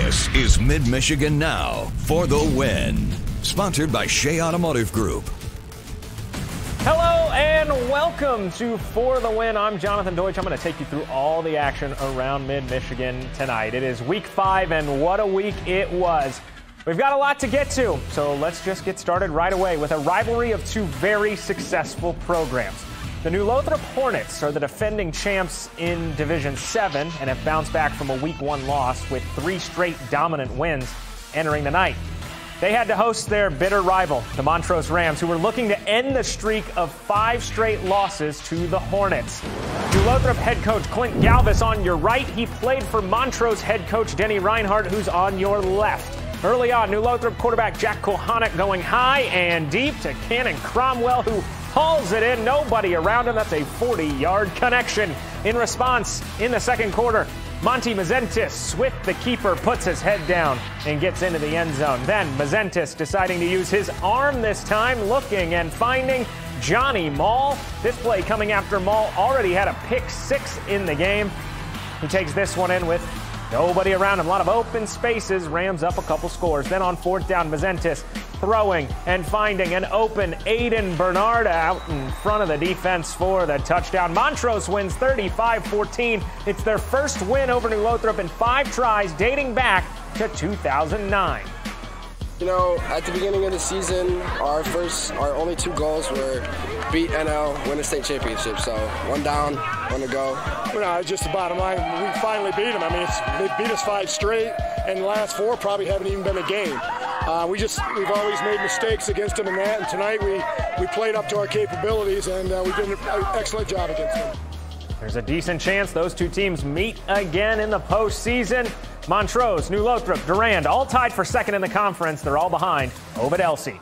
This is Mid-Michigan Now for the win. Sponsored by Shea Automotive Group. Hello and welcome to For the Win. I'm Jonathan Deutsch. I'm going to take you through all the action around Mid-Michigan tonight. It is week 5, and what a week it was. We've got a lot to get to, so let's just get started right away with a rivalry of two very successful programs. The New Lothrop Hornets are the defending champs in Division 7 and have bounced back from a Week 1 loss with 3 straight dominant wins entering the night. They had to host their bitter rival, the Montrose Rams, who were looking to end the streak of 5 straight losses to the Hornets. New Lothrop head coach Clint Galvis on your right. He played for Montrose head coach Denny Reinhardt, who's on your left. Early on, New Lothrop quarterback Jack Kulhanek going high and deep to Cannon Cromwell, who hauls it in. Nobody around him. That's a 40-yard connection. In response, in the second quarter, Monte MISSENTZIS, with the keeper, puts his head down and gets into the end zone. Then MISSENTZIS deciding to use his arm this time, looking and finding Johnny Mall. This play coming after Mall already had a pick 6 in the game. He takes this one in with nobody around him. A lot of open spaces. Rams up a couple scores. Then on 4th down, MISSENTZIS throwing and finding an open Aiden Bernard out in front of the defense for the touchdown. Montrose wins 35-14. It's their first win over New Lothrop in 5 tries dating back to 2009. You know, at the beginning of the season, our only 2 goals were beat NL, win the state championship. So 1 down, 1 to go. Well, no, just the bottom line. We finally beat them. I mean, they beat us 5 straight, and the last 4 probably haven't even been a game. We've always made mistakes against them in that, and tonight we played up to our capabilities, and we did an excellent job against them. There's a decent chance those 2 teams meet again in the postseason. Montrose, New Lothrop, Durand, all tied for 2nd in the conference. They're all behind Ovid-Elsie.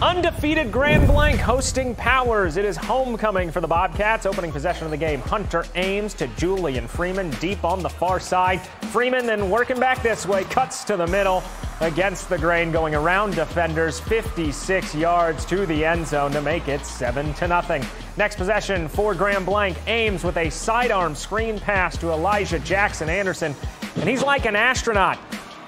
Undefeated Grand Blanc hosting Powers. It is homecoming for the Bobcats. Opening possession of the game, Hunter Ames to Julian Freeman deep on the far side. Freeman then working back this way, cuts to the middle against the grain, going around defenders, 56 yards to the end zone to make it 7-0. Next possession for Grand Blanc. Ames with a sidearm screen pass to Elijah Jackson Anderson. And he's like an astronaut.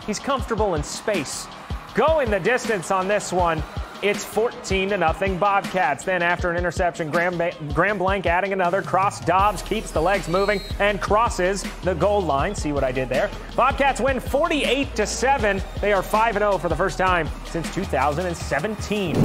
He's comfortable in space. Going the distance on this one. It's 14-0 Bobcats. Then after an interception, Grand Blanc adding another. Cross Dobbs keeps the legs moving and crosses the goal line. See what I did there? Bobcats win 48-7. They are 5-0 for the first time since 2017.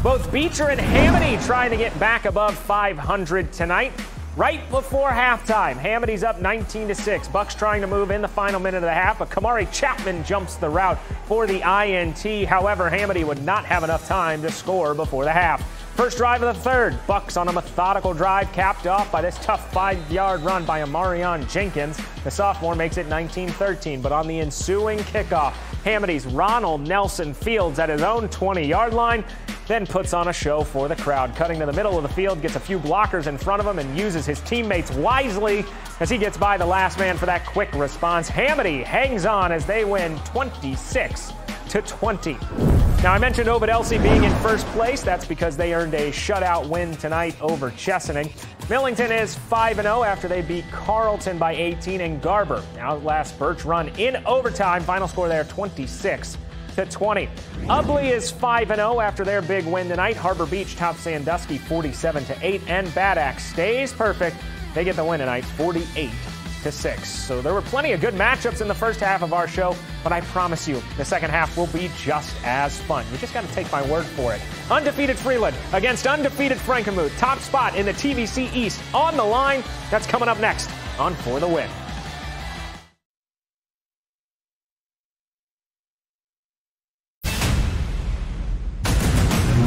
Both Beecher and Hamady trying to get back above 500 tonight. Right before halftime, Hamady's up 19-6. Bucks trying to move in the final minute of the half, but Kamari Chapman jumps the route for the INT. However, Hamady would not have enough time to score before the half. First drive of the third, Bucks on a methodical drive, capped off by this tough 5-yard run by Amarion Jenkins. The sophomore makes it 19-13, but on the ensuing kickoff, Hamady's Ronald Nelson Fields at his own 20-yard line, then puts on a show for the crowd. Cutting to the middle of the field, gets a few blockers in front of him and uses his teammates wisely as he gets by the last man for that quick response. Hamady hangs on as they win 26-20. Now, I mentioned Ovid-Elsie being in first place. That's because they earned a shutout win tonight over Chesaning. Millington is 5-0 after they beat Carleton by 18, and Garber outlasts Birch Run in overtime. Final score there, 26-20. Ubley is 5-0 after their big win tonight. Harbor Beach tops Sandusky 47-8, and Bad Axe stays perfect. They get the win tonight, 48-6. So there were plenty of good matchups in the first half of our show, but I promise you the second half will be just as fun. You just got to take my word for it. Undefeated Freeland against undefeated Frankenmuth. Top spot in the TVC East on the line. That's coming up next on For the Win.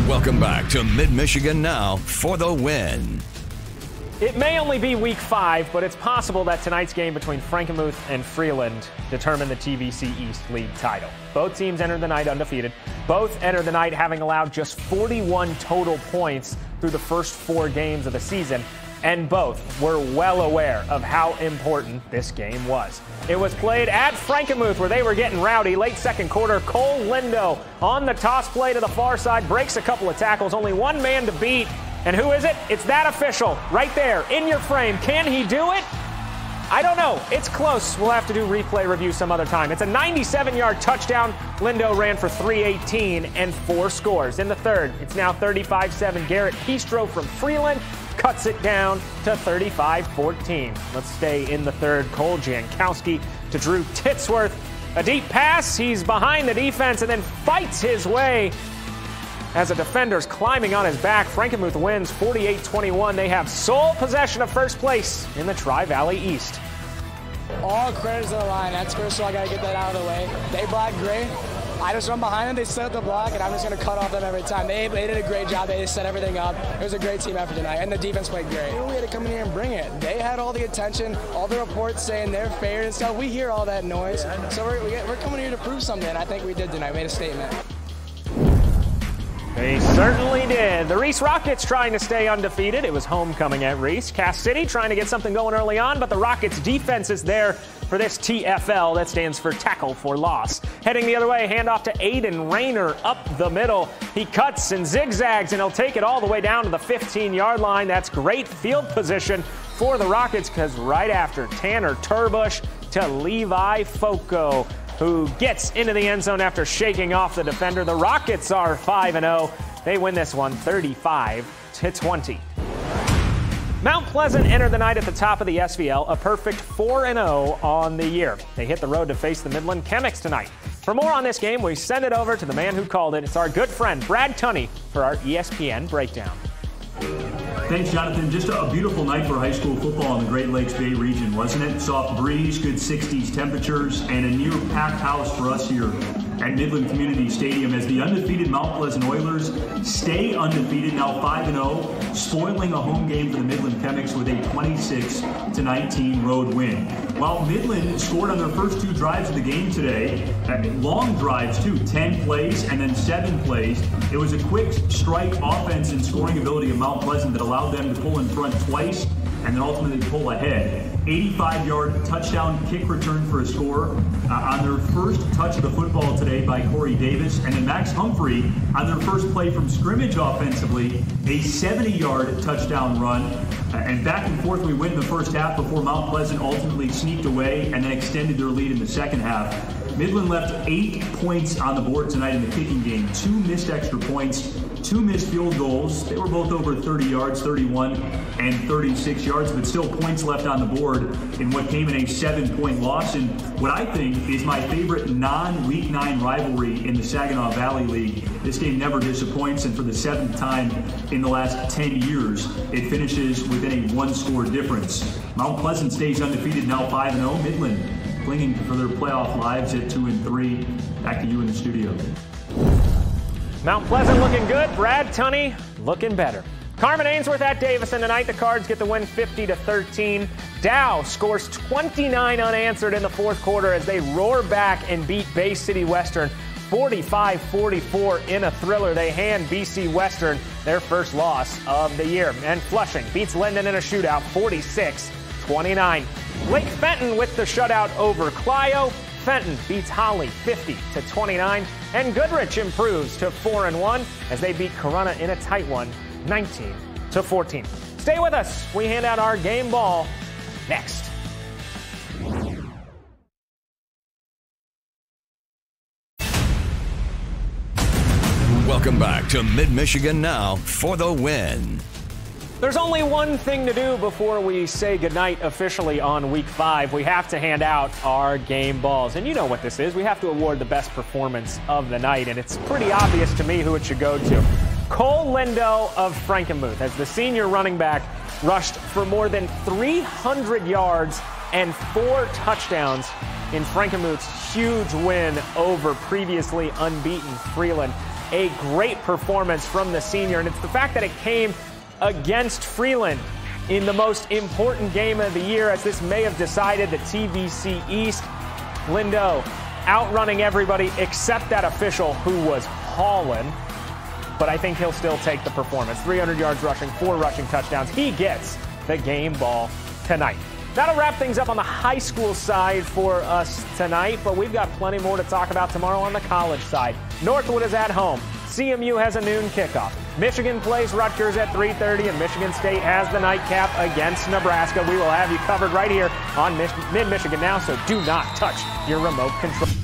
Welcome back to Mid-Michigan Now for the win. It may only be week 5, but it's possible that tonight's game between Frankenmuth and Freeland determine the TVC East League title. Both teams entered the night undefeated. Both entered the night having allowed just 41 total points through the first 4 games of the season, and both were well aware of how important this game was. It was played at Frankenmuth, where they were getting rowdy. Late second quarter, Cole Lindo on the toss play to the far side, breaks a couple of tackles, only one man to beat. And who is it? It's that official right there in your frame. Can he do it? I don't know. It's close. We'll have to do replay review some other time. It's a 97-yard touchdown. Lindo ran for 318 and 4 scores. In the third, it's now 35-7. Garrett Pistro from Freeland cuts it down to 35-14. Let's stay in the third. Cole Jankowski to Drew Titsworth. A deep pass. He's behind the defense and then fights his way as a defender's climbing on his back. Frankenmuth wins 48-21. They have sole possession of first place in the Tri-Valley East. All credit to the line. That's first of all, I got to get that out of the way. They blocked great. I just run behind them. They set up the block, and I'm just going to cut off them every time. They did a great job. They just set everything up. It was a great team effort tonight, and the defense played great. We had to come in here and bring it. They had all the attention, all the reports saying they're fair and stuff. We hear all that noise. So we're coming here to prove something. I think we did tonight. We made a statement. They certainly did. The Reese Rockets trying to stay undefeated. It was homecoming at Reese. Cass City trying to get something going early on, but the Rockets defense is there for this TFL. That stands for tackle for loss. Heading the other way, handoff to Aiden Rayner up the middle. He cuts and zigzags, and he'll take it all the way down to the 15-yard line. That's great field position for the Rockets, because right after, Tanner Turbush to Levi Foco, who gets into the end zone after shaking off the defender. The Rockets are 5-0. They win this one 35-20. Mount Pleasant entered the night at the top of the SVL, a perfect 4-0 on the year. They hit the road to face the Midland Chemics tonight. For more on this game, we send it over to the man who called it. It's our good friend, Brad Tunney, for our ESPN breakdown. Thanks, Jonathan. Just a beautiful night for high school football in the Great Lakes Bay region, wasn't it? Soft breeze, good 60s temperatures, and a near-packed house for us here at Midland Community Stadium as the undefeated Mount Pleasant Oilers stay undefeated, now 5-0, spoiling a home game for the Midland Chemics with a 26-19 road win. While Midland scored on their first 2 drives of the game today, long drives too, 10 plays and then 7 plays. It was a quick strike offense and scoring ability of Mount Pleasant that allowed them to pull in front twice and then ultimately pull ahead. 85-yard touchdown kick return for a score on their first touch of the football today by Corey Davis. And then Max Humphrey on their first play from scrimmage offensively, a 70-yard touchdown run. And back and forth we win the first half before Mount Pleasant ultimately sneaked away and then extended their lead in the second half. Midland left 8 points on the board tonight in the kicking game. 2 missed extra points, 2 missed field goals. They were both over 30 yards, 31 and 36 yards, but still points left on the board in what came in a 7-point loss. And what I think is my favorite non-Week 9 rivalry in the Saginaw Valley League. This game never disappoints, and for the 7th time in the last 10 years, it finishes within a 1-score difference. Mount Pleasant stays undefeated, now 5-0. Midland clinging for their playoff lives at 2-3. Back to you in the studio. Mount Pleasant looking good. Brad Tunney looking better. Carmen Ainsworth at Davison tonight. The Cards get the win 50-13. Dow scores 29 unanswered in the fourth quarter as they roar back and beat Bay City Western 45-44 in a thriller. They hand BC Western their first loss of the year. And Flushing beats Linden in a shootout 46-29. Lake Fenton with the shutout over Clio. Fenton beats Holly 50-29, and Goodrich improves to 4-1 as they beat Corunna in a tight one, 19-14. Stay with us. We hand out our game ball next. Welcome back to Mid-Michigan Now for the win. There's only one thing to do before we say goodnight officially on Week 5. We have to hand out our game balls. And you know what this is. We have to award the best performance of the night. And it's pretty obvious to me who it should go to. Cole Lindo of Frankenmuth, as the senior running back rushed for more than 300 yards and 4 touchdowns in Frankenmuth's huge win over previously unbeaten Freeland. A great performance from the senior. And it's the fact that it came against Freeland in the most important game of the year, as this may have decided the TVC East. Lindo outrunning everybody except that official who was hauling, but I think he'll still take the performance. 300 yards rushing, 4 rushing touchdowns. He gets the game ball tonight. That'll wrap things up on the high school side for us tonight, but we've got plenty more to talk about tomorrow on the college side. Northwood is at home. CMU has a noon kickoff. Michigan plays Rutgers at 3:30, and Michigan State has the nightcap against Nebraska. We will have you covered right here on Mid-Michigan Now, so do not touch your remote control.